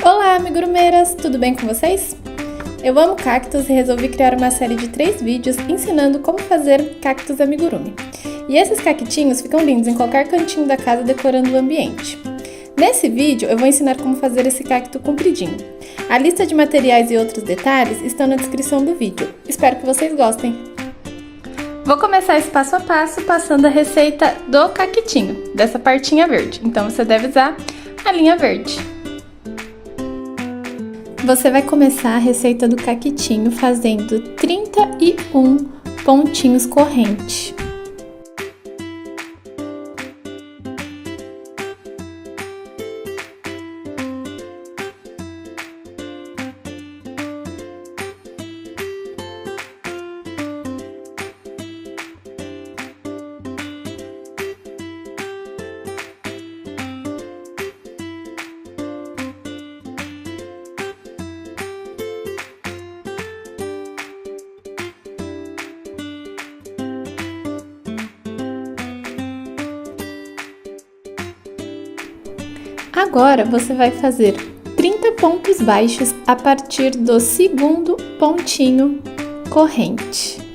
Olá, amigurumeiras! Tudo bem com vocês? Eu amo cactos e resolvi criar uma série de 3 vídeos ensinando como fazer cactos amigurumi. E esses cactinhos ficam lindos em qualquer cantinho da casa decorando o ambiente. Nesse vídeo eu vou ensinar como fazer esse cacto compridinho. A lista de materiais e outros detalhes estão na descrição do vídeo. Espero que vocês gostem! Vou começar esse passo a passo passando a receita do cactinho, dessa partinha verde. Então você deve usar a linha verde. Você vai começar a receita do cactinho fazendo 31 pontinhos correntes. Agora você vai fazer 30 pontos baixos a partir do segundo pontinho corrente.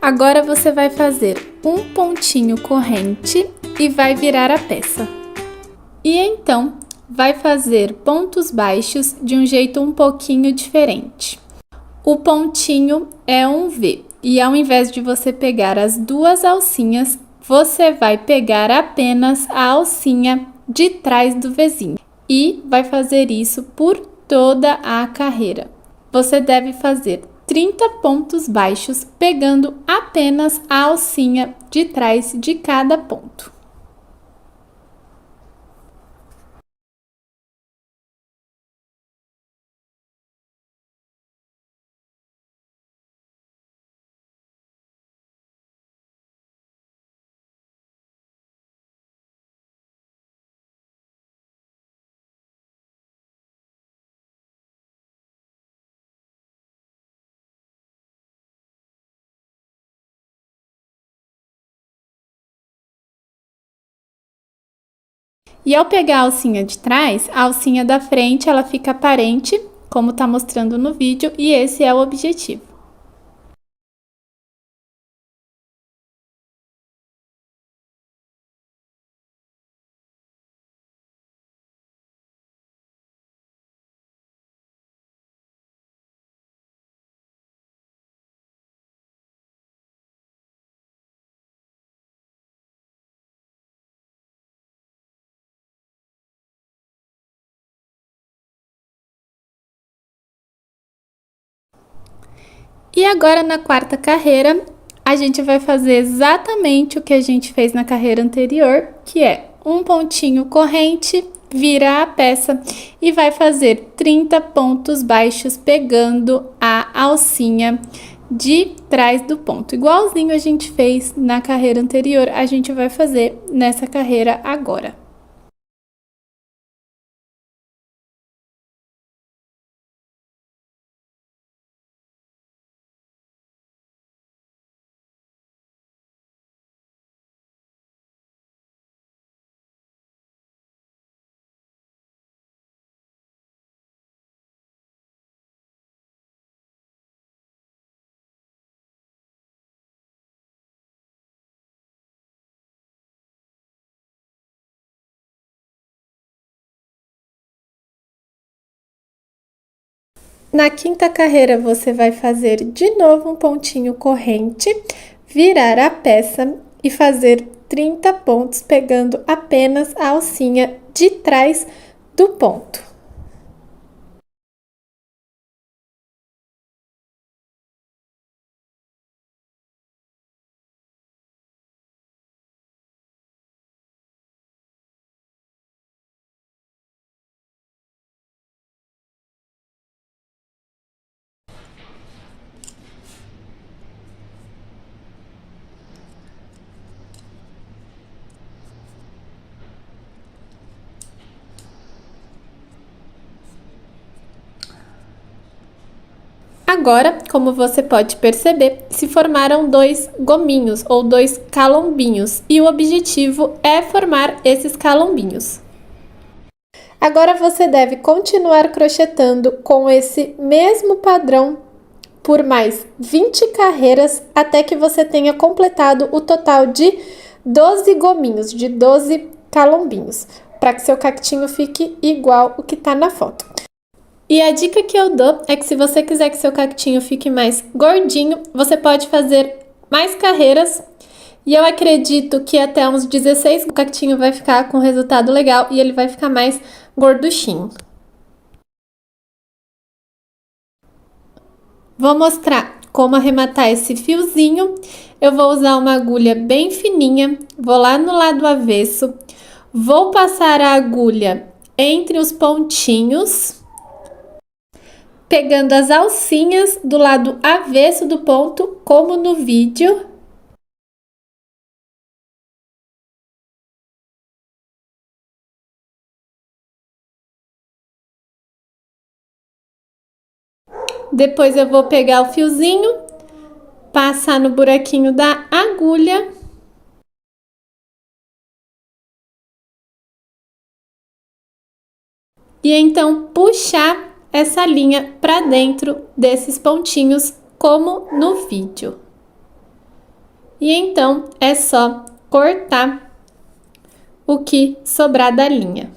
Agora você vai fazer um pontinho corrente e vai virar a peça. E então, vai fazer pontos baixos de um jeito um pouquinho diferente. O pontinho é um V e ao invés de você pegar as duas alcinhas, você vai pegar apenas a alcinha de trás do Vzinho. E vai fazer isso por toda a carreira. Você deve fazer 30 pontos baixos, pegando apenas a alcinha de trás de cada ponto. E ao pegar a alcinha de trás, a alcinha da frente ela fica aparente, como está mostrando no vídeo, e esse é o objetivo. E agora na quarta carreira, a gente vai fazer exatamente o que a gente fez na carreira anterior, que é um pontinho corrente, vira a peça e vai fazer 30 pontos baixos pegando a alcinha de trás do ponto. Igualzinho a gente fez na carreira anterior, a gente vai fazer nessa carreira agora. Na quinta carreira, você vai fazer de novo um pontinho corrente, virar a peça e fazer 30 pontos, pegando apenas a alcinha de trás do ponto. Agora, como você pode perceber, se formaram dois gominhos ou dois calombinhos, e o objetivo é formar esses calombinhos. Agora você deve continuar crochetando com esse mesmo padrão por mais 20 carreiras até que você tenha completado o total de 12 gominhos, de 12 calombinhos, para que seu cactinho fique igual o que está na foto. E a dica que eu dou é que se você quiser que seu cactinho fique mais gordinho, você pode fazer mais carreiras. E eu acredito que até uns 16 o cactinho vai ficar com resultado legal e ele vai ficar mais gorduchinho. Vou mostrar como arrematar esse fiozinho. Eu vou usar uma agulha bem fininha, vou lá no lado avesso, vou passar a agulha entre os pontinhos, pegando as alcinhas do lado avesso do ponto, como no vídeo. Depois eu vou pegar o fiozinho, passar no buraquinho da agulha e então puxar essa linha para dentro desses pontinhos, como no vídeo. E então é só cortar o que sobrar da linha.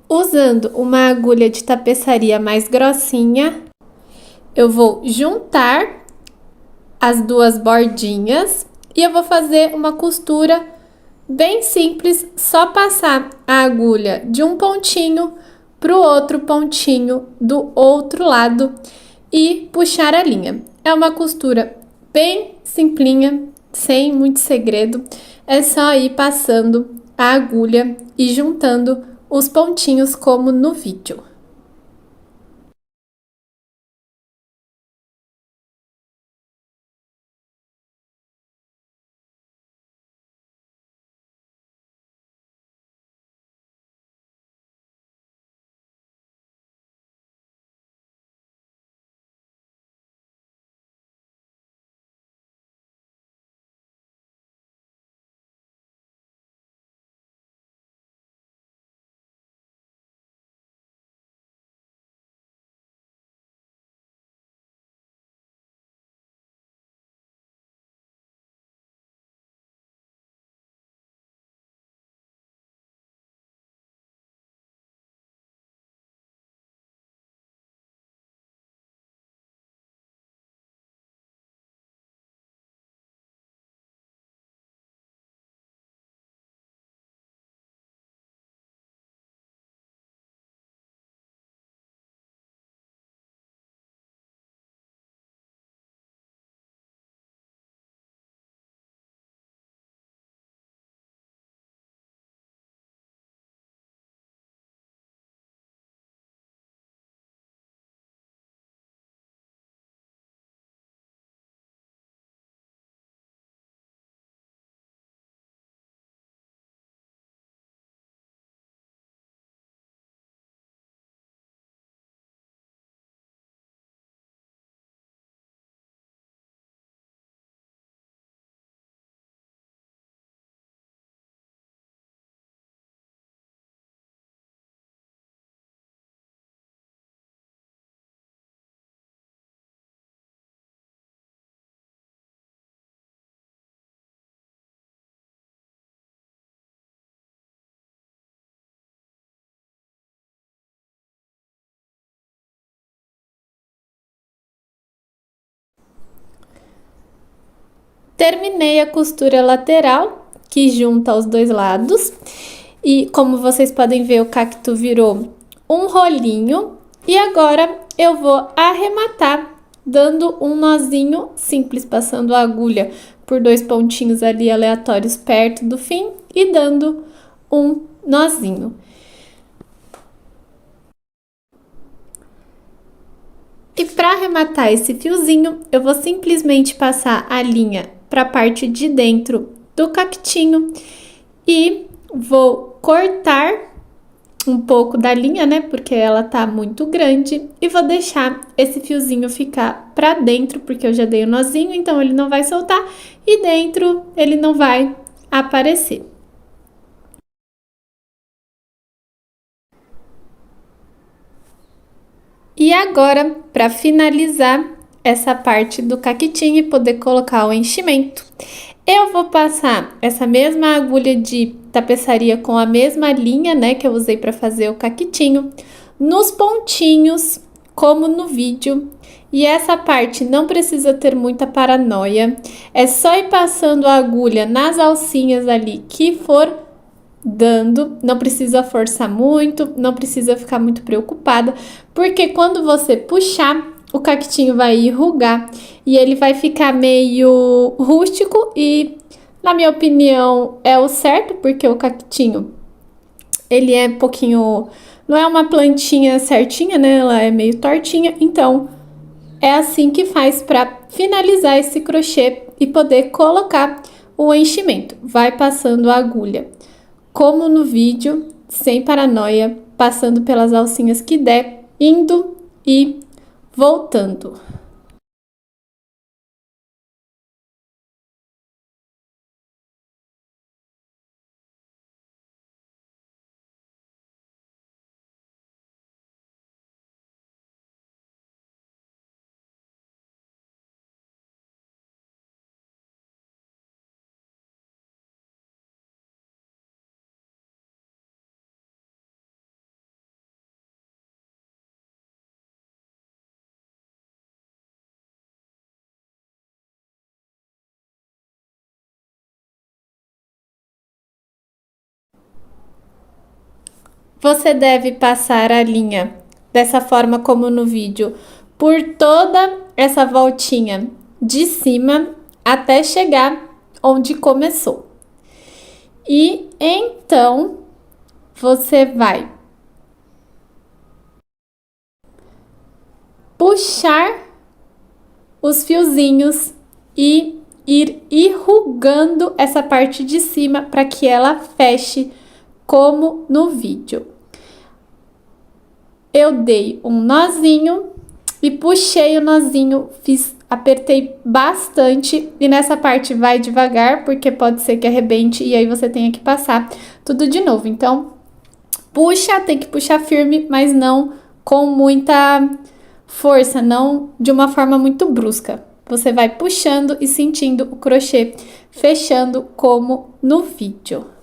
Usando uma agulha de tapeçaria mais grossinha, eu vou juntar as duas bordinhas e eu vou fazer uma costura bem simples, só passar a agulha de um pontinho para o outro pontinho do outro lado e puxar a linha. É uma costura bem simplinha, sem muito segredo, é só ir passando a agulha e juntando os pontinhos como no vídeo. Terminei a costura lateral, que junta os dois lados. E como vocês podem ver, o cacto virou um rolinho. E agora eu vou arrematar dando um nozinho simples, passando a agulha por dois pontinhos ali aleatórios perto do fim e dando um nozinho. E para arrematar esse fiozinho, eu vou simplesmente passar a linha para a parte de dentro do cactinho e vou cortar um pouco da linha, né? Porque ela tá muito grande e vou deixar esse fiozinho ficar para dentro, porque eu já dei o nozinho, então ele não vai soltar e dentro ele não vai aparecer. E agora, para finalizar essa parte do cactinho e poder colocar o enchimento, eu vou passar essa mesma agulha de tapeçaria com a mesma linha, né, que eu usei para fazer o caquitinho, nos pontinhos, como no vídeo. E essa parte não precisa ter muita paranoia, é só ir passando a agulha nas alcinhas ali que for dando, não precisa forçar muito, não precisa ficar muito preocupada, porque quando você puxar, o cactinho vai enrugar e ele vai ficar meio rústico e, na minha opinião, é o certo, porque o cactinho, ele é um pouquinho, não é uma plantinha certinha, né? Ela é meio tortinha, então é assim que faz para finalizar esse crochê e poder colocar o enchimento. Vai passando a agulha, como no vídeo, sem paranoia, passando pelas alcinhas que der, indo e voltando. Você deve passar a linha dessa forma como no vídeo, por toda essa voltinha de cima até chegar onde começou. E então você vai puxar os fiozinhos e ir enrugando essa parte de cima para que ela feche como no vídeo. Eu dei um nozinho e puxei o nozinho, apertei bastante e nessa parte vai devagar, porque pode ser que arrebente e aí você tenha que passar tudo de novo. Então, puxa, tem que puxar firme, mas não com muita força, não de uma forma muito brusca. Você vai puxando e sentindo o crochê fechando como no vídeo.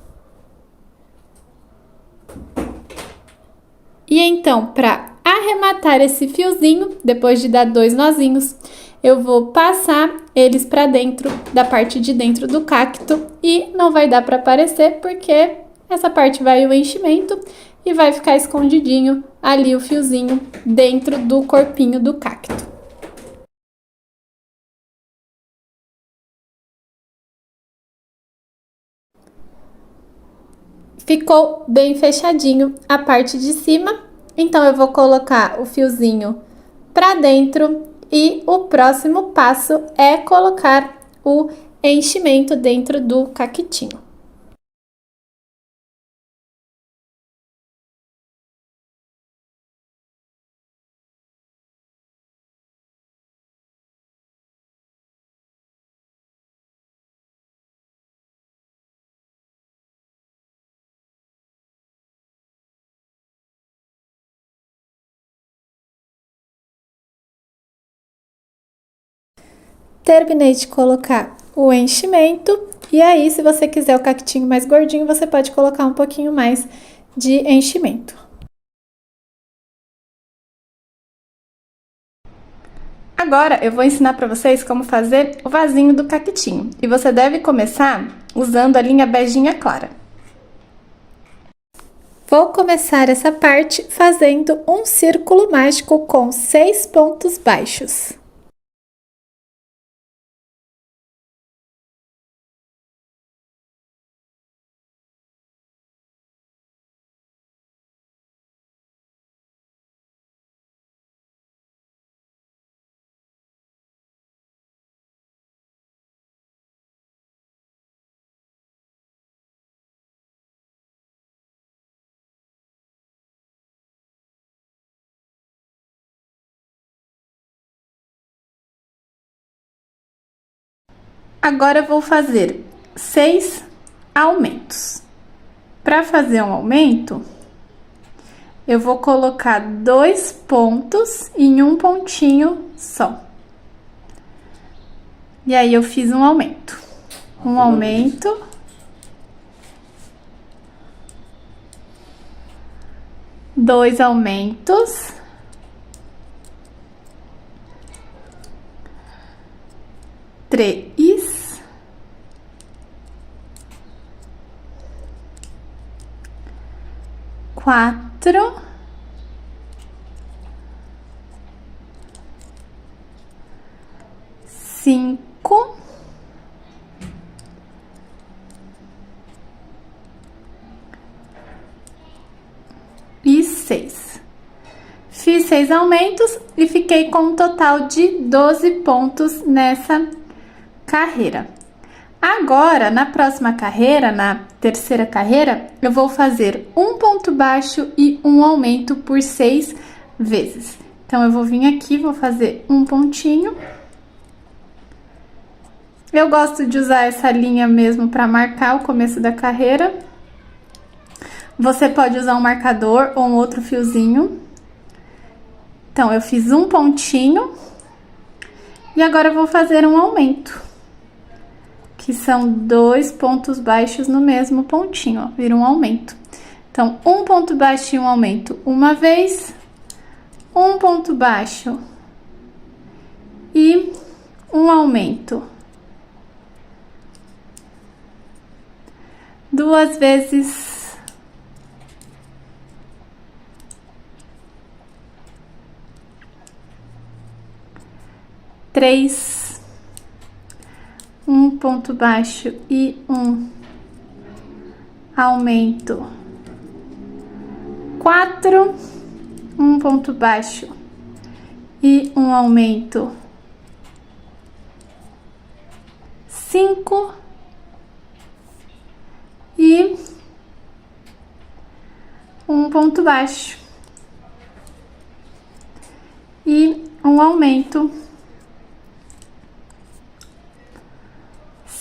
E então, para arrematar esse fiozinho, depois de dar dois nozinhos, eu vou passar eles para dentro da parte de dentro do cacto e não vai dar para aparecer porque essa parte vai o enchimento e vai ficar escondidinho ali o fiozinho dentro do corpinho do cacto. Ficou bem fechadinho a parte de cima, então eu vou colocar o fiozinho para dentro e o próximo passo é colocar o enchimento dentro do caquitinho. Terminei de colocar o enchimento e aí, se você quiser o cactinho mais gordinho, você pode colocar um pouquinho mais de enchimento. Agora eu vou ensinar para vocês como fazer o vasinho do caquitinho. E você deve começar usando a linha beijinha clara. Vou começar essa parte fazendo um círculo mágico com 6 pontos baixos. Agora eu vou fazer 6 aumentos. Para fazer um aumento, eu vou colocar 2 pontos em um pontinho só. E aí eu fiz um aumento. Um aumento. Dois aumentos. Três. Quatro. Cinco. E 6. Fiz 6 aumentos e fiquei com um total de 12 pontos nessa carreira. Agora, na próxima carreira, na terceira carreira, eu vou fazer um ponto baixo e um aumento por 6 vezes. Então, eu vou vir aqui, vou fazer um pontinho. Eu gosto de usar essa linha mesmo para marcar o começo da carreira. Você pode usar um marcador ou um outro fiozinho. Então, eu fiz um pontinho e agora eu vou fazer um aumento, que são 2 pontos baixos no mesmo pontinho, ó, vira um aumento. Então, um ponto baixo e um aumento uma vez, um ponto baixo e um aumento 2 vezes. Três, um ponto baixo e um aumento. 4, um ponto baixo e um aumento. 5 e um ponto baixo e um aumento.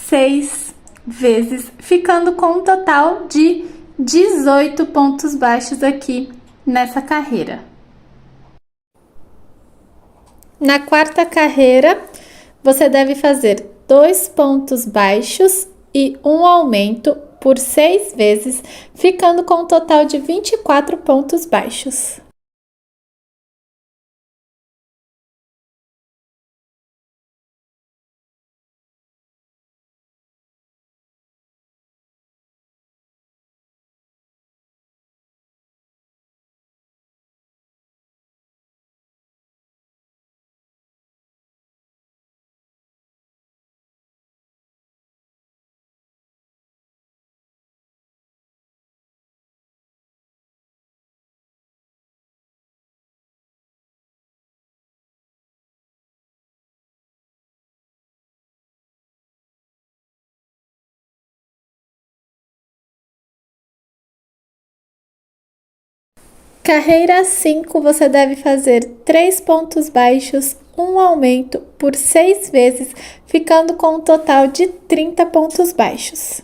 6 vezes, ficando com um total de 18 pontos baixos aqui nessa carreira. Na quarta carreira, você deve fazer 2 pontos baixos e um aumento por 6 vezes, ficando com um total de 24 pontos baixos. Carreira 5, você deve fazer 3 pontos baixos, um aumento por 6 vezes, ficando com um total de 30 pontos baixos.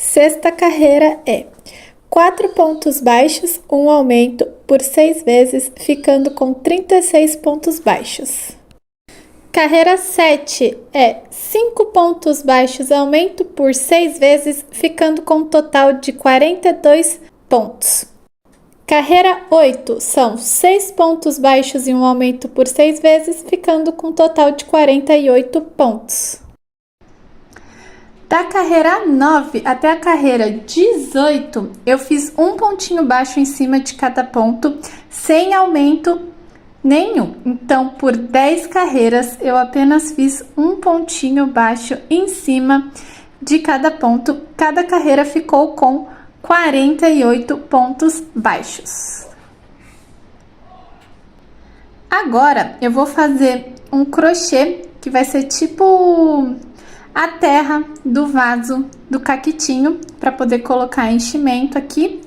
Sexta carreira é 4 pontos baixos, um aumento por 6 vezes, ficando com 36 pontos baixos. Carreira 7 é 5 pontos baixos, aumento por 6 vezes, ficando com um total de 42 pontos. Carreira 8 são 6 pontos baixos e um aumento por 6 vezes, ficando com um total de 48 pontos. Da carreira 9 até a carreira 18, eu fiz um pontinho baixo em cima de cada ponto, sem aumento nenhum. Então, por 10 carreiras, eu apenas fiz um pontinho baixo em cima de cada ponto. Cada carreira ficou com 48 pontos baixos. Agora, eu vou fazer um crochê, que vai ser tipo a terra do vaso do caquitinho, para poder colocar enchimento aqui.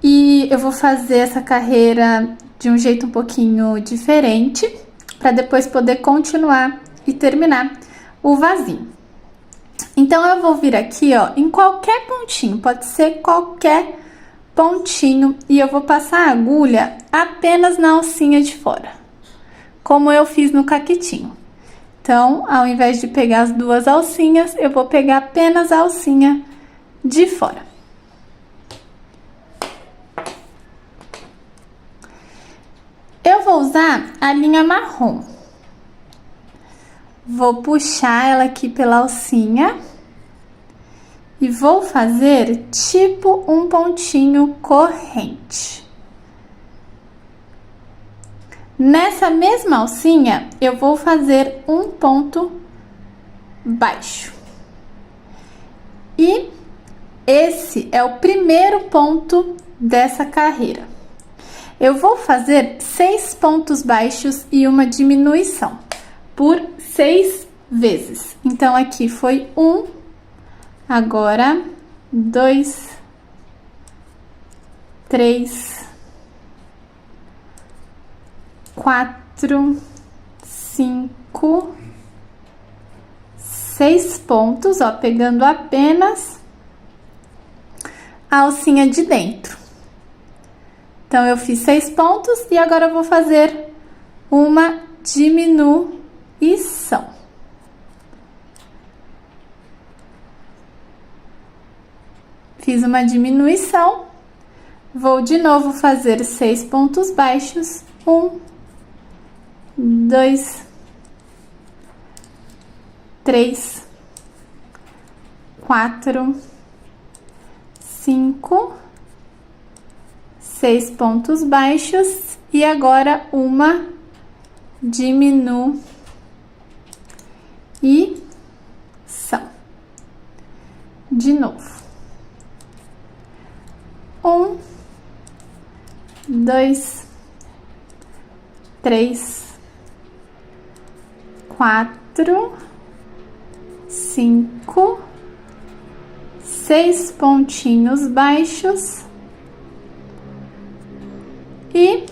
E eu vou fazer essa carreira de um jeito um pouquinho diferente, para depois poder continuar e terminar o vasinho. Então, eu vou vir aqui, ó, em qualquer pontinho, pode ser qualquer pontinho, e eu vou passar a agulha apenas na alcinha de fora, como eu fiz no caquitinho. Então, ao invés de pegar as duas alcinhas, eu vou pegar apenas a alcinha de fora. Eu vou usar a linha marrom. Vou puxar ela aqui pela alcinha e vou fazer tipo um pontinho corrente. Nessa mesma alcinha, eu vou fazer um ponto baixo. E esse é o primeiro ponto dessa carreira. Eu vou fazer 6 pontos baixos e uma diminuição por 6 vezes. Então, aqui foi 1, agora 2, 3, 4, 5, 6 pontos, ó, pegando apenas a alcinha de dentro. Então, eu fiz 6 pontos e agora eu vou fazer uma diminuição. Fiz uma diminuição, vou de novo fazer 6 pontos baixos, 1, 2, 3, 4, 5, 6 pontos baixos e agora uma diminuição. De novo. 1, 2, 3, 4, 5, 6 pontinhos baixos e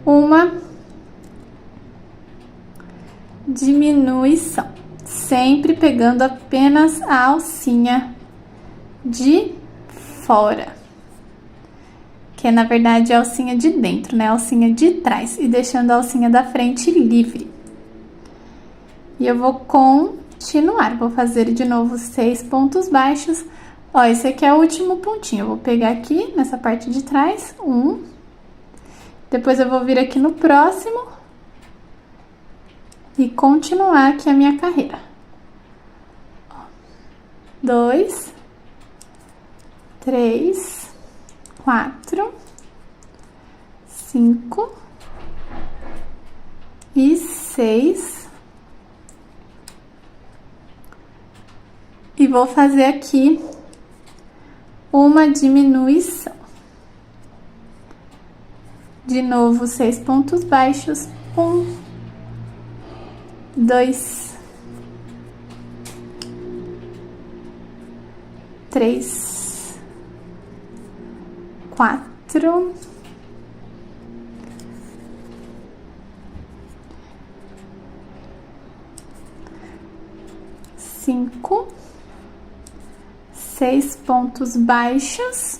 uma diminuição, sempre pegando apenas a alcinha de fora, que é na verdade a alcinha de dentro, né? A alcinha de trás, e deixando a alcinha da frente livre. E eu vou continuar, vou fazer de novo 6 pontos baixos. Ó, esse aqui é o último pontinho, eu vou pegar aqui nessa parte de trás, 1, depois eu vou vir aqui no próximo e continuar aqui a minha carreira. 2, 3, 4, 5 e 6. E vou fazer aqui uma diminuição. De novo, 6 pontos baixos. 1, 2, 3, 4, 5, 6 pontos baixos,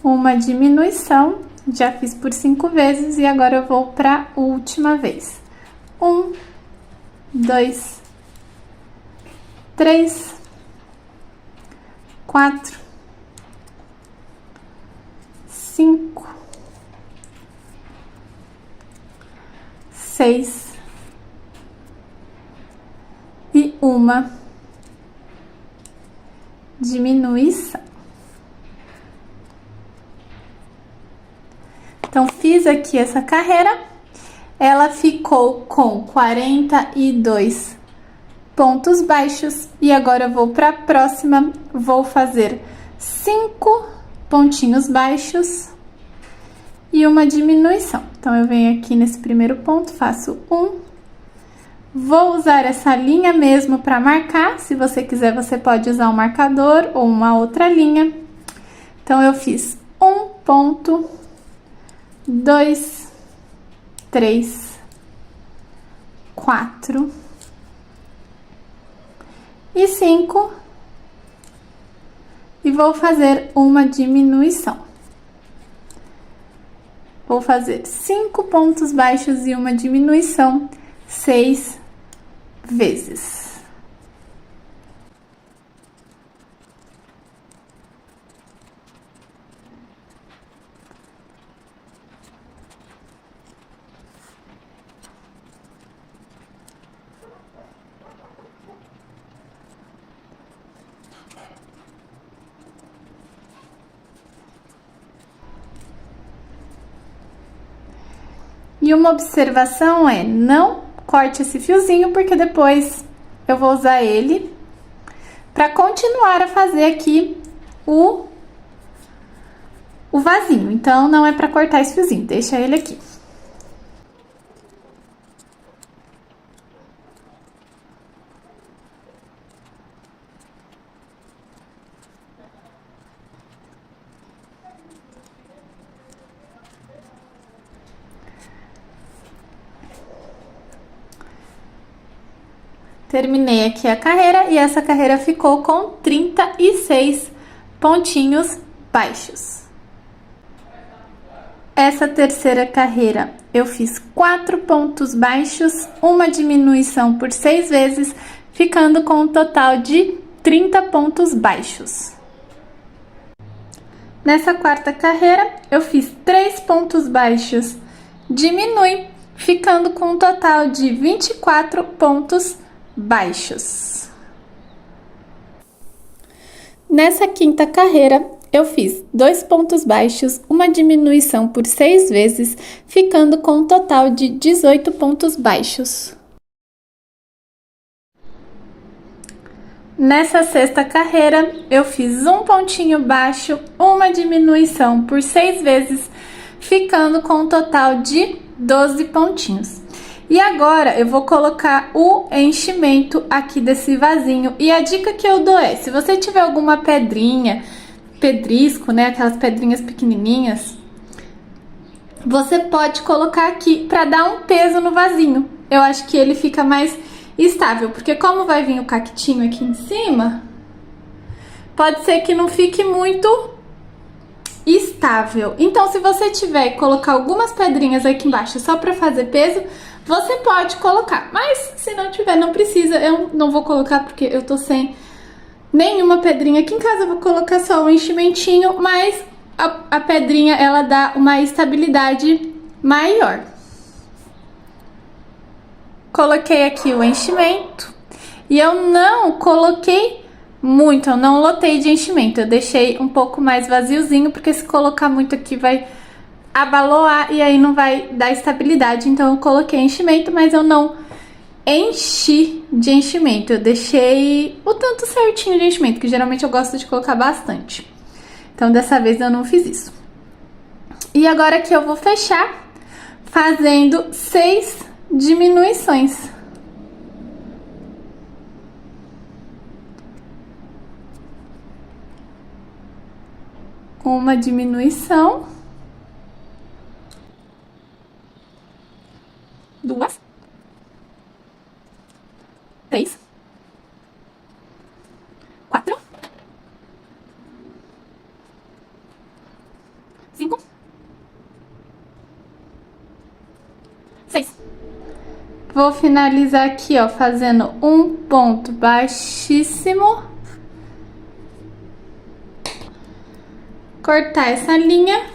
uma diminuição, já fiz por 5 vezes e agora eu vou para a última vez. 1, 2, 3, 4, 5, 6 e uma diminuição. Então, fiz aqui essa carreira, ela ficou com 42 pontos baixos e agora eu vou para a próxima, vou fazer 5 pontinhos baixos e uma diminuição. Então, eu venho aqui nesse primeiro ponto, faço vou usar essa linha mesmo para marcar. Se você quiser, você pode usar um marcador ou uma outra linha. Então, eu fiz 1 ponto, 2, 3, 4 e 5 e vou fazer uma diminuição. Vou fazer 5 pontos baixos e uma diminuição 6 vezes. E uma observação é, não corte esse fiozinho, porque depois eu vou usar ele para continuar a fazer aqui o vasinho. Então, não é para cortar esse fiozinho, deixa ele aqui. Terminei aqui a carreira e essa carreira ficou com 36 pontinhos baixos. Essa terceira carreira eu fiz 4 pontos baixos, uma diminuição por 6 vezes, ficando com um total de 30 pontos baixos. Nessa quarta carreira eu fiz 3 pontos baixos, diminui, ficando com um total de 24 pontos baixos. Nessa quinta carreira, eu fiz 2 pontos baixos, uma diminuição por 6 vezes, ficando com um total de 18 pontos baixos. Nessa sexta carreira, eu fiz um pontinho baixo, uma diminuição por 6 vezes, ficando com um total de 12 pontinhos. E agora eu vou colocar o enchimento aqui desse vasinho. E a dica que eu dou é, se você tiver alguma pedrinha, pedrisco, né, aquelas pedrinhas pequenininhas, você pode colocar aqui para dar um peso no vasinho. Eu acho que ele fica mais estável, porque como vai vir o cactinho aqui em cima, pode ser que não fique muito estável. Então, se você tiver e colocar algumas pedrinhas aqui embaixo só para fazer peso, você pode colocar, mas se não tiver, não precisa. Eu não vou colocar porque eu tô sem nenhuma pedrinha aqui em casa. Eu vou colocar só um enchimentinho, mas a pedrinha, ela dá uma estabilidade maior. Coloquei aqui o enchimento e eu não coloquei muito, eu não lotei de enchimento. Eu deixei um pouco mais vaziozinho, porque se colocar muito aqui vai abaloar e aí não vai dar estabilidade. Então eu coloquei enchimento, mas eu não enchi de enchimento. Eu deixei o tanto certinho de enchimento, que geralmente eu gosto de colocar bastante. Então dessa vez eu não fiz isso. E agora aqui eu vou fechar fazendo 6 diminuições. Uma diminuição. 2, 3, 4, Vou finalizar aqui, ó, fazendo um ponto baixíssimo. Cortar essa linha.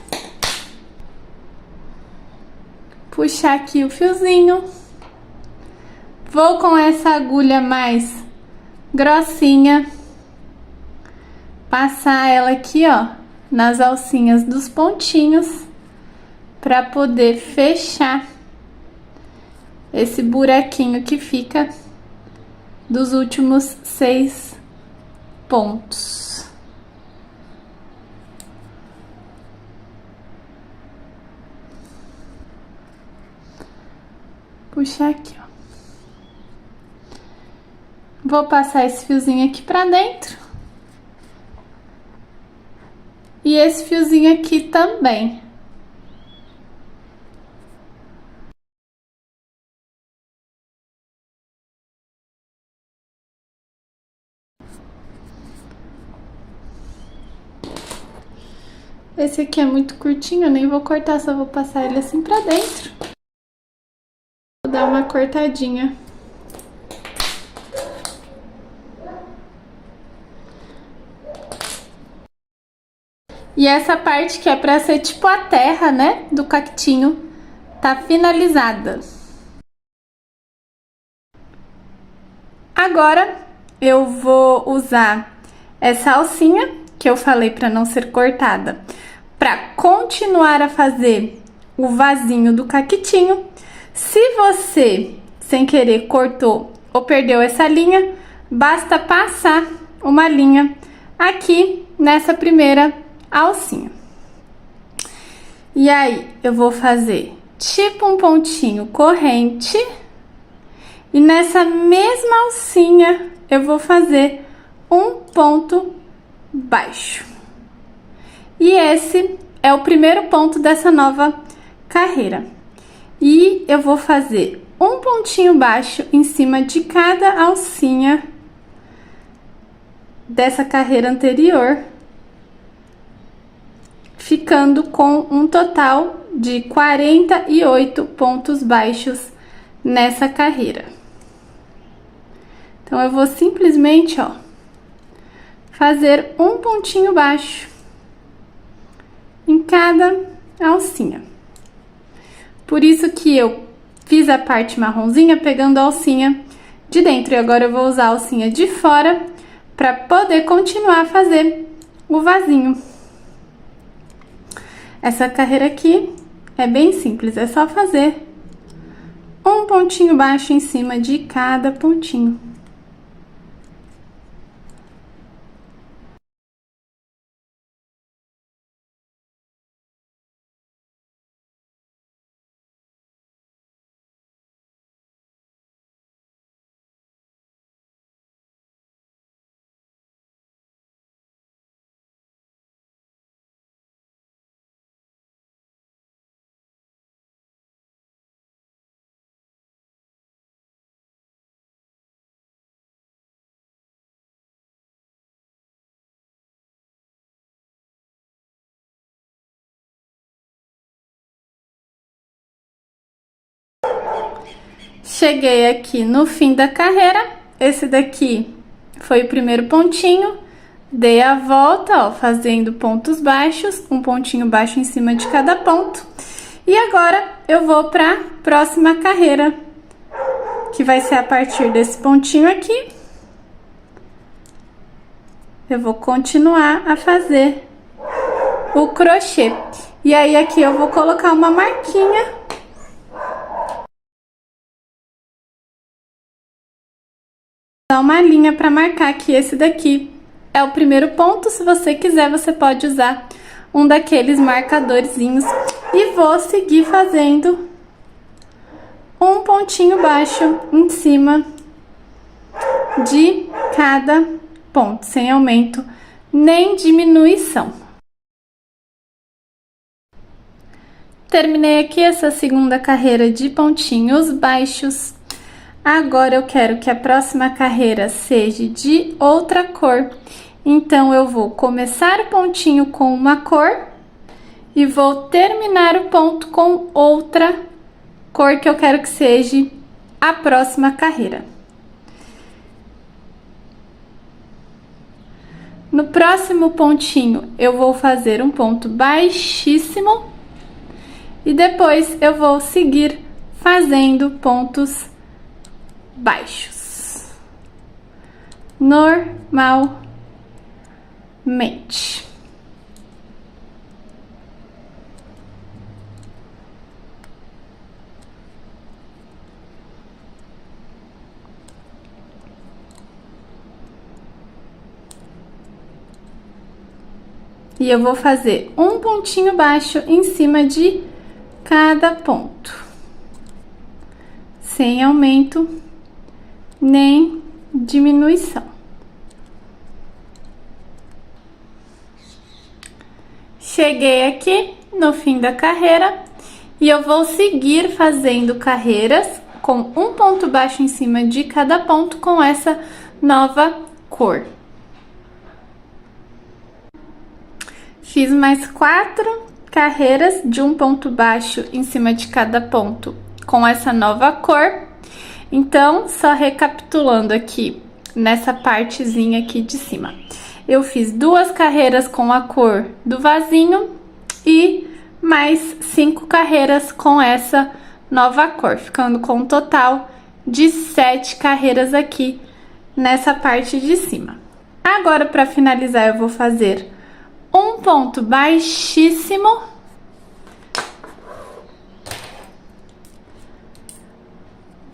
Puxar aqui o fiozinho. Vou com essa agulha mais grossinha. Passar ela aqui, ó, nas alcinhas dos pontinhos. Pra poder fechar esse buraquinho que fica dos últimos 6 pontos. Puxar aqui, ó. Vou passar esse fiozinho aqui pra dentro. E esse fiozinho aqui também. Esse aqui é muito curtinho, eu nem vou cortar, só vou passar ele assim pra dentro. Vou dar uma cortadinha. E essa parte que é pra ser tipo a terra, né, do cactinho, tá finalizada. Agora eu vou usar essa alcinha que eu falei pra não ser cortada, pra continuar a fazer o vasinho do caquitinho. Se você, sem querer, cortou ou perdeu essa linha, basta passar uma linha aqui nessa primeira alcinha. E aí, eu vou fazer tipo um pontinho corrente. E nessa mesma alcinha, eu vou fazer um ponto baixo. E esse é o primeiro ponto dessa nova carreira. E eu vou fazer um pontinho baixo em cima de cada alcinha dessa carreira anterior, ficando com um total de 48 pontos baixos nessa carreira. Então, eu vou simplesmente, ó, fazer um pontinho baixo em cada alcinha. Por isso que eu fiz a parte marronzinha pegando a alcinha de dentro. E agora eu vou usar a alcinha de fora para poder continuar a fazer o vasinho. Essa carreira aqui é bem simples, é só fazer um pontinho baixo em cima de cada pontinho. Cheguei aqui no fim da carreira, esse daqui foi o primeiro pontinho, dei a volta, ó, fazendo pontos baixos, um pontinho baixo em cima de cada ponto. E agora eu vou para a próxima carreira, que vai ser a partir desse pontinho aqui. Eu vou continuar a fazer o crochê. E aí aqui eu vou colocar uma marquinha. Dar uma linha para marcar que esse daqui é o primeiro ponto. Se você quiser, você pode usar um daqueles marcadorzinhos. E vou seguir fazendo um pontinho baixo em cima de cada ponto, sem aumento nem diminuição. Terminei aqui essa segunda carreira de pontinhos baixos. Agora eu quero que a próxima carreira seja de outra cor. Então, eu vou começar o pontinho com uma cor e vou terminar o ponto com outra cor que eu quero que seja a próxima carreira. No próximo pontinho, eu vou fazer um ponto baixíssimo e depois eu vou seguir fazendo pontos baixos, normalmente. E eu vou fazer um pontinho baixo em cima de cada ponto, sem aumento nem diminuição. Cheguei aqui no fim da carreira e eu vou seguir fazendo carreiras com um ponto baixo em cima de cada ponto com essa nova cor. Fiz mais 4 carreiras de um ponto baixo em cima de cada ponto com essa nova cor. Então, só recapitulando aqui, nessa partezinha aqui de cima. Eu fiz 2 carreiras com a cor do vasinho e mais 5 carreiras com essa nova cor, ficando com um total de 7 carreiras aqui nessa parte de cima. Agora, para finalizar, eu vou fazer um ponto baixíssimo,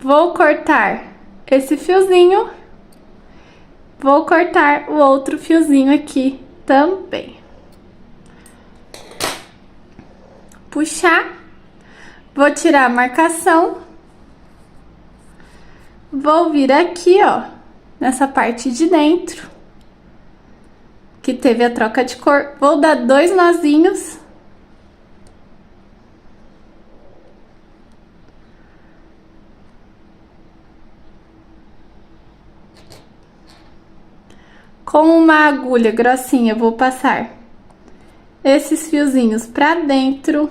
vou cortar esse fiozinho, vou cortar o outro fiozinho aqui também, puxar, vou tirar a marcação, vou vir aqui, ó, nessa parte de dentro que teve a troca de cor, vou dar 2 nozinhos. Com uma agulha grossinha, eu vou passar esses fiozinhos pra dentro.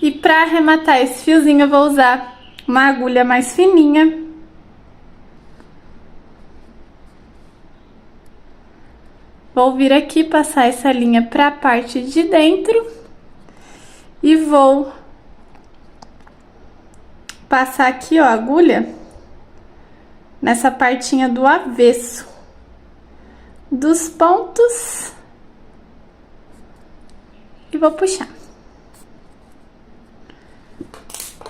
E para arrematar esse fiozinho, eu vou usar uma agulha mais fininha. Vou vir aqui, passar essa linha para a parte de dentro. E vou passar aqui, ó, a agulha nessa partinha do avesso dos pontos. E vou puxar.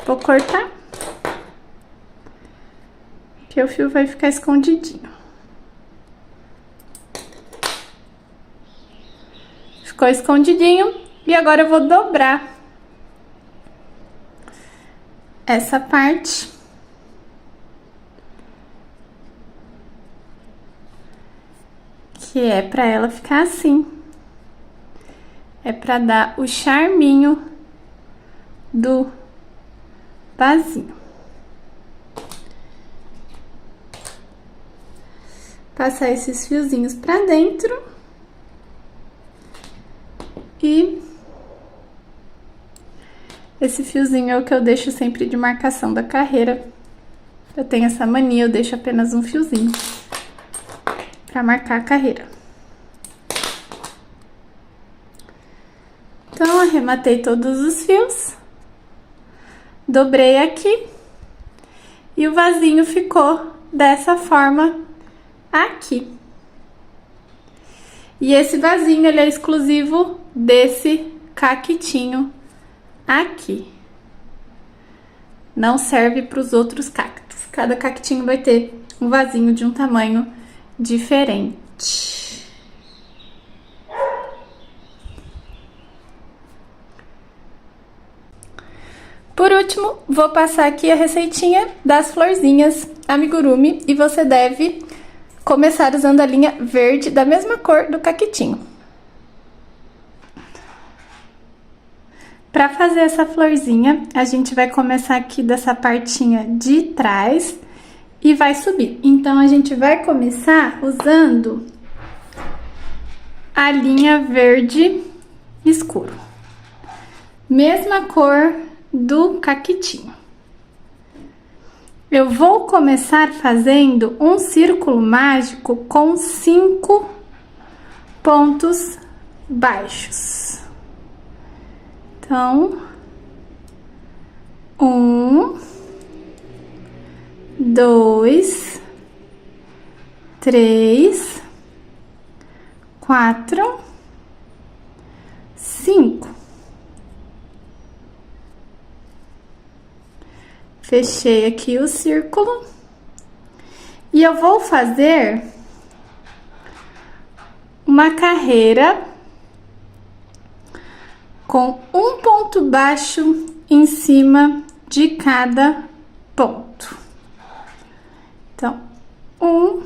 Vou cortar, que o fio vai ficar escondidinho. Ficou escondidinho e agora eu vou dobrar essa parte. Que é pra ela ficar assim. É pra dar o charminho do vasinho. Passar esses fiozinhos pra dentro. E esse fiozinho é o que eu deixo sempre de marcação da carreira. Eu tenho essa mania, eu deixo apenas um fiozinho pra marcar a carreira. Então, arrematei todos os fios. Dobrei aqui e o vasinho ficou dessa forma aqui. E esse vasinho, ele é exclusivo desse caquitinho aqui. Não serve para os outros cactos. Cada cactinho vai ter um vasinho de um tamanho diferente. Por último, vou passar aqui a receitinha das florzinhas amigurumi e você deve começar usando a linha verde da mesma cor do caquitinho. Para fazer essa florzinha, a gente vai começar aqui dessa partinha de trás e vai subir. Então, a gente vai começar usando a linha verde escuro. Mesma cor do caquitinho. Eu vou começar fazendo um círculo mágico com 5 pontos baixos. Então, 1, 2, 3, 4, 5. Fechei aqui o círculo e eu vou fazer uma carreira com um ponto baixo em cima de cada ponto. Então, 1,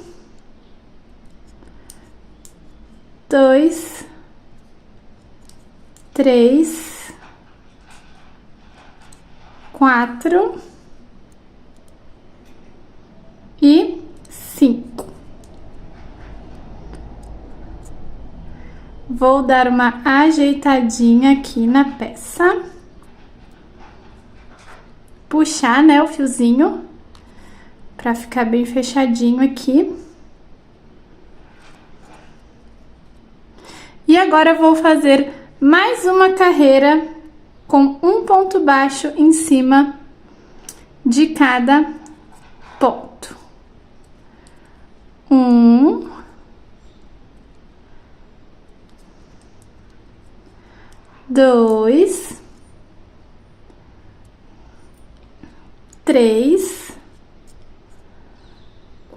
2, 3, 4 e 5. Vou dar uma ajeitadinha aqui na peça. Puxar, né, o fiozinho pra ficar bem fechadinho aqui. E agora eu vou fazer mais uma carreira com um ponto baixo em cima de cada ponto. 1, 2, 3,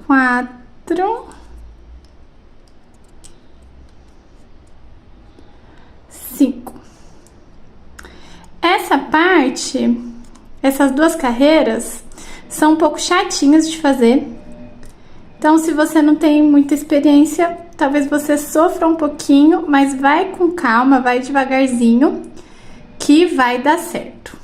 4, 5. Essa parte, essas duas carreiras, são um pouco chatinhas de fazer. Então, se você não tem muita experiência, talvez você sofra um pouquinho, mas vai com calma, vai devagarzinho, que vai dar certo.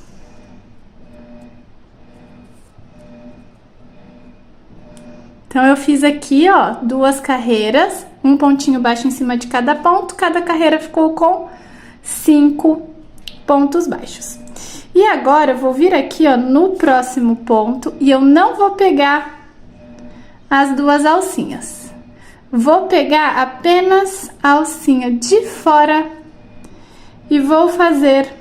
Então, eu fiz aqui, ó, duas carreiras, um pontinho baixo em cima de cada ponto, cada carreira ficou com 5 pontos baixos. E agora, eu vou vir aqui, ó, no próximo ponto, e eu não vou pegar as duas alcinhas. Vou pegar apenas a alcinha de fora e vou fazer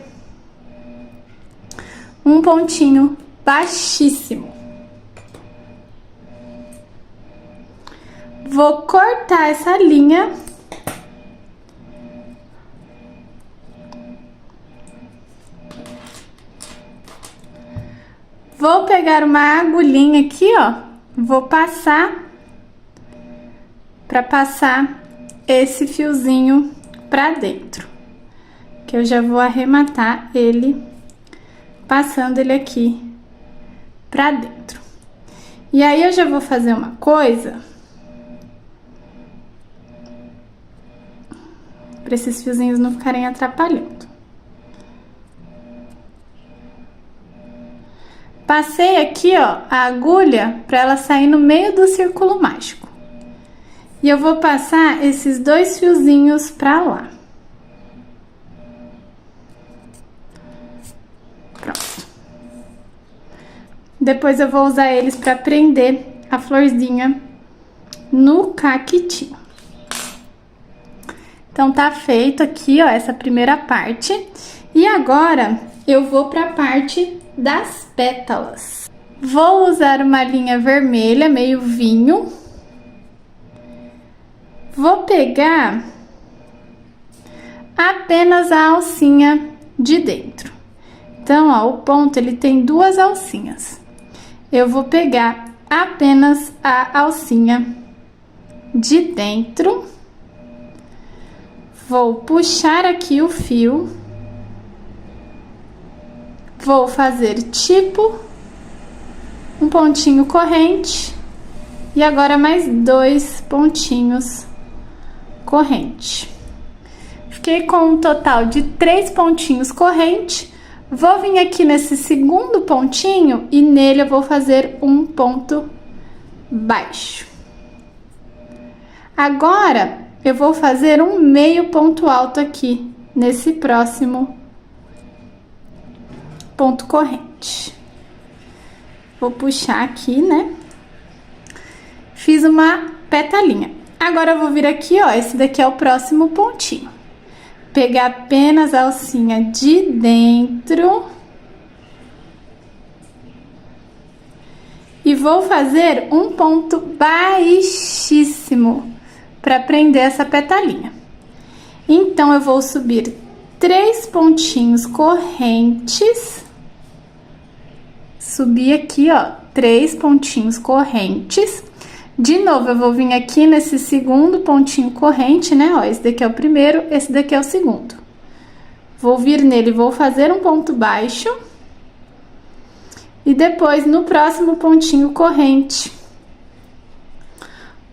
um pontinho baixíssimo. Vou cortar essa linha. Vou pegar uma agulhinha aqui, ó. Vou passar para passar esse fiozinho para dentro, que eu já vou arrematar ele, passando ele aqui para dentro. E aí eu já vou fazer uma coisa para esses fiozinhos não ficarem atrapalhando. Passei aqui, ó, a agulha para ela sair no meio do círculo mágico. E eu vou passar esses dois fiozinhos para lá. Pronto. Depois eu vou usar eles para prender a florzinha no caquitinho. Então, tá feito aqui, ó, essa primeira parte. E agora, eu vou para a parte das pétalas. Vou usar uma linha vermelha, meio vinho. Vou pegar apenas a alcinha de dentro. Então, ó, o ponto, ele tem duas alcinhas. Eu vou pegar apenas a alcinha de dentro. Vou puxar aqui o fio Vou fazer tipo um pontinho corrente e agora mais 2 pontinhos corrente. Fiquei com um total de 3 pontinhos corrente. Vou vir aqui nesse segundo pontinho e nele eu vou fazer um ponto baixo. Agora eu vou fazer um meio ponto alto aqui nesse próximo ponto corrente. Vou puxar aqui, né? Fiz uma petalinha. Agora eu vou vir aqui, ó, esse daqui é o próximo pontinho. Pegar apenas a alcinha de dentro e vou fazer um ponto baixíssimo para prender essa petalinha. Então eu vou subir 3 pontinhos correntes, subir aqui, ó, 3 pontinhos correntes. De novo, eu vou vir aqui nesse segundo pontinho corrente, né? Ó, esse daqui é o primeiro, esse daqui é o segundo. Vou vir nele, vou fazer um ponto baixo. E depois, no próximo pontinho corrente,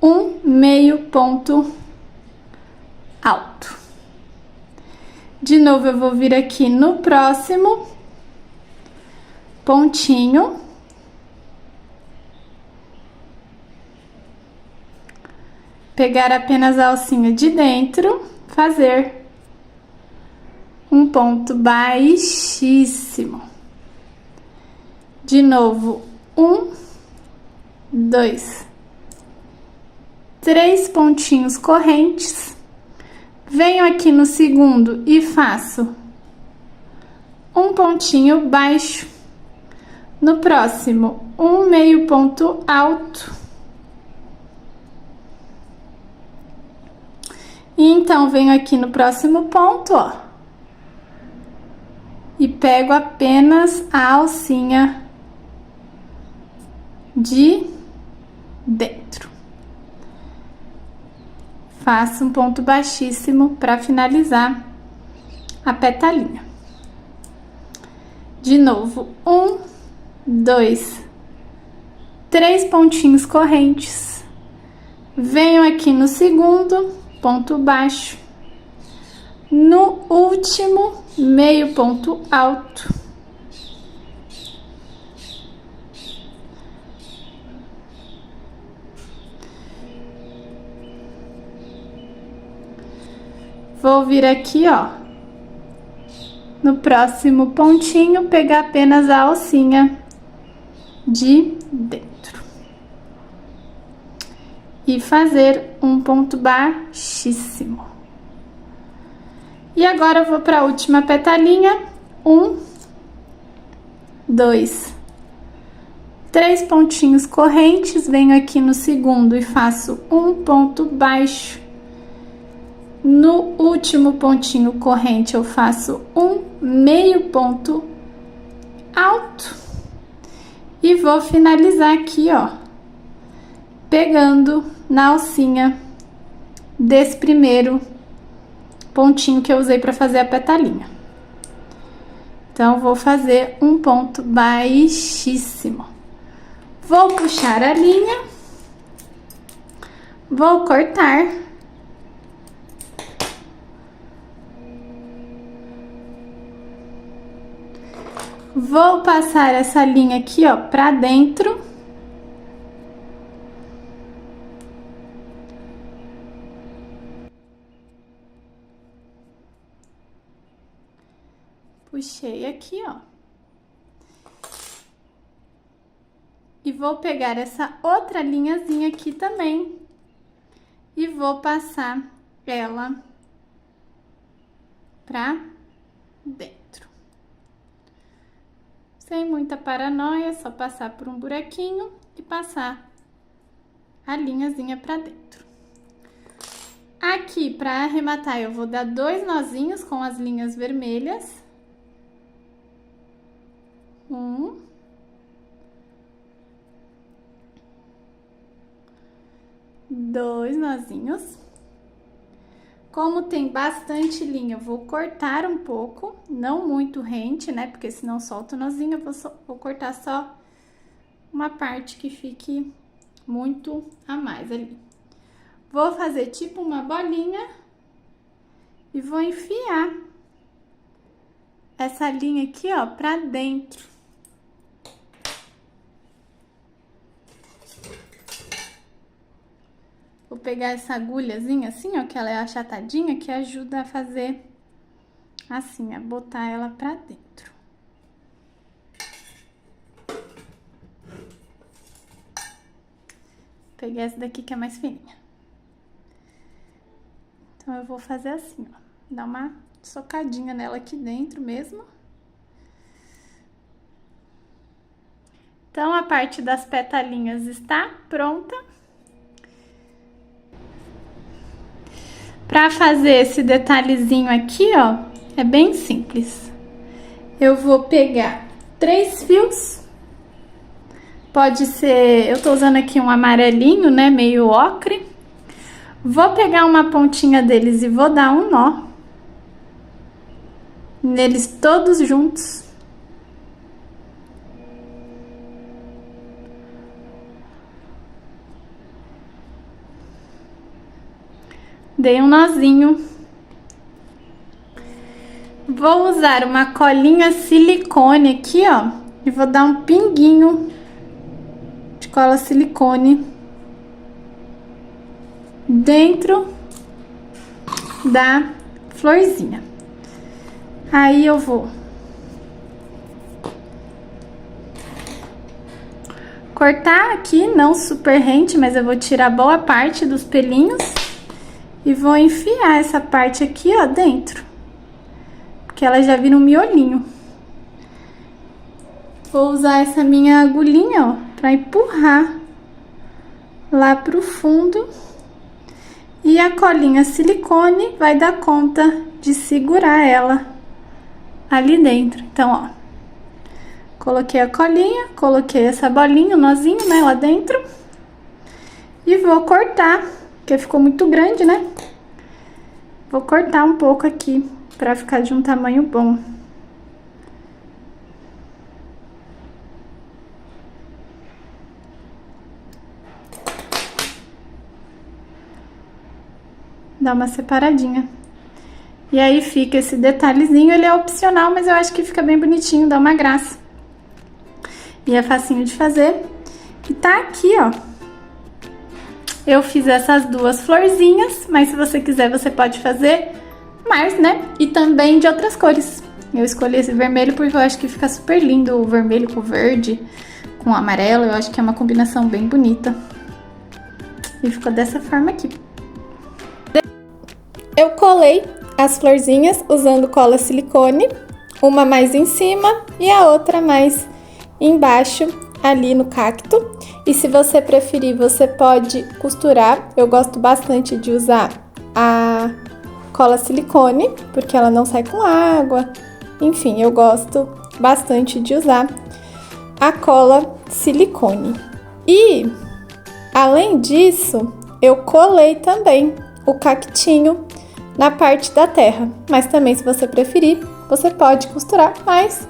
um meio ponto alto. De novo, eu vou vir aqui no próximo pontinho. Pegar apenas a alcinha de dentro, fazer um ponto baixíssimo. De novo, 1, 2, 3 pontinhos correntes. Venho aqui no segundo e faço um pontinho baixo. No próximo, um meio ponto alto. E então, venho aqui no próximo ponto, ó, e pego apenas a alcinha de dentro. Faço um ponto baixíssimo para finalizar a petalinha. De novo, 1, 2, 3 pontinhos correntes. Venho aqui no segundo ponto baixo, no último meio ponto alto. Vou vir aqui, ó, no próximo pontinho, pegar apenas a alcinha de dentro. E fazer um ponto baixíssimo. E agora eu vou para a última petalinha. 1, 2, 3 pontinhos correntes. Venho aqui no segundo e faço um ponto baixo. No último pontinho corrente eu faço um meio ponto alto. E vou finalizar aqui, ó, pegando na alcinha desse primeiro pontinho que eu usei para fazer a petalinha. Então, vou fazer um ponto baixíssimo. Vou puxar a linha, vou cortar. Vou passar essa linha aqui, ó, pra dentro. Puxei aqui, ó. E vou pegar essa outra linhazinha aqui também. E vou passar ela pra dentro. Sem muita paranoia, só passar por um buraquinho e passar a linhazinha pra dentro. Aqui, pra arrematar, eu vou dar 2 nozinhos com as linhas vermelhas. 1. 2 nozinhos. Como tem bastante linha, eu vou cortar um pouco, não muito rente, né? Porque senão solta o nozinho, eu vou cortar só uma parte que fique muito a mais ali. Vou fazer tipo uma bolinha e vou enfiar essa linha aqui, ó, pra dentro. Vou pegar essa agulhazinha assim, ó, que ela é achatadinha, que ajuda a fazer assim, a botar ela pra dentro. Peguei essa daqui que é mais fininha. Então, eu vou fazer assim, ó, dar uma socadinha nela aqui dentro mesmo. Então, a parte das petalinhas está pronta. Para fazer esse detalhezinho aqui, ó, é bem simples. Eu vou pegar 3 fios. Pode ser, eu tô usando aqui um amarelinho, né, meio ocre. Vou pegar uma pontinha deles e vou dar um nó neles todos juntos. Dei um nozinho. Vou usar uma colinha silicone aqui, ó, e vou dar um pinguinho de cola silicone dentro da florzinha. Aí eu vou cortar aqui, não super rente, mas eu vou tirar boa parte dos pelinhos e vou enfiar essa parte aqui, ó, dentro, porque ela já vira um miolinho. Vou usar essa minha agulhinha, ó, pra empurrar lá pro fundo. E a colinha silicone vai dar conta de segurar ela ali dentro. Então, ó, coloquei a colinha, coloquei essa bolinha, o nozinho, né, lá dentro. E vou cortar, porque ficou muito grande, né? Vou cortar um pouco aqui, pra ficar de um tamanho bom. Dá uma separadinha. E aí fica esse detalhezinho, ele é opcional, mas eu acho que fica bem bonitinho, dá uma graça. E é facinho de fazer. E tá aqui, ó. Eu fiz essas duas florzinhas, mas se você quiser, você pode fazer mais, né? E também de outras cores. Eu escolhi esse vermelho porque eu acho que fica super lindo, o vermelho com o verde, com o amarelo. Eu acho que é uma combinação bem bonita. E ficou dessa forma aqui. Eu colei as florzinhas usando cola silicone, uma mais em cima e a outra mais embaixo, ali no cacto. E se você preferir, você pode costurar. Eu gosto bastante de usar a cola silicone, porque ela não sai com água. Enfim, eu gosto bastante de usar a cola silicone. E, além disso, eu colei também o cactinho na parte da terra, mas também, se você preferir, você pode costurar, mas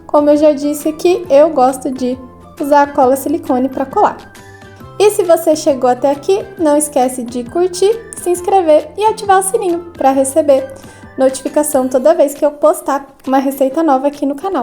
como eu já disse aqui, eu gosto de usar a cola silicone para colar. E se você chegou até aqui, não esquece de curtir, se inscrever e ativar o sininho para receber notificação toda vez que eu postar uma receita nova aqui no canal.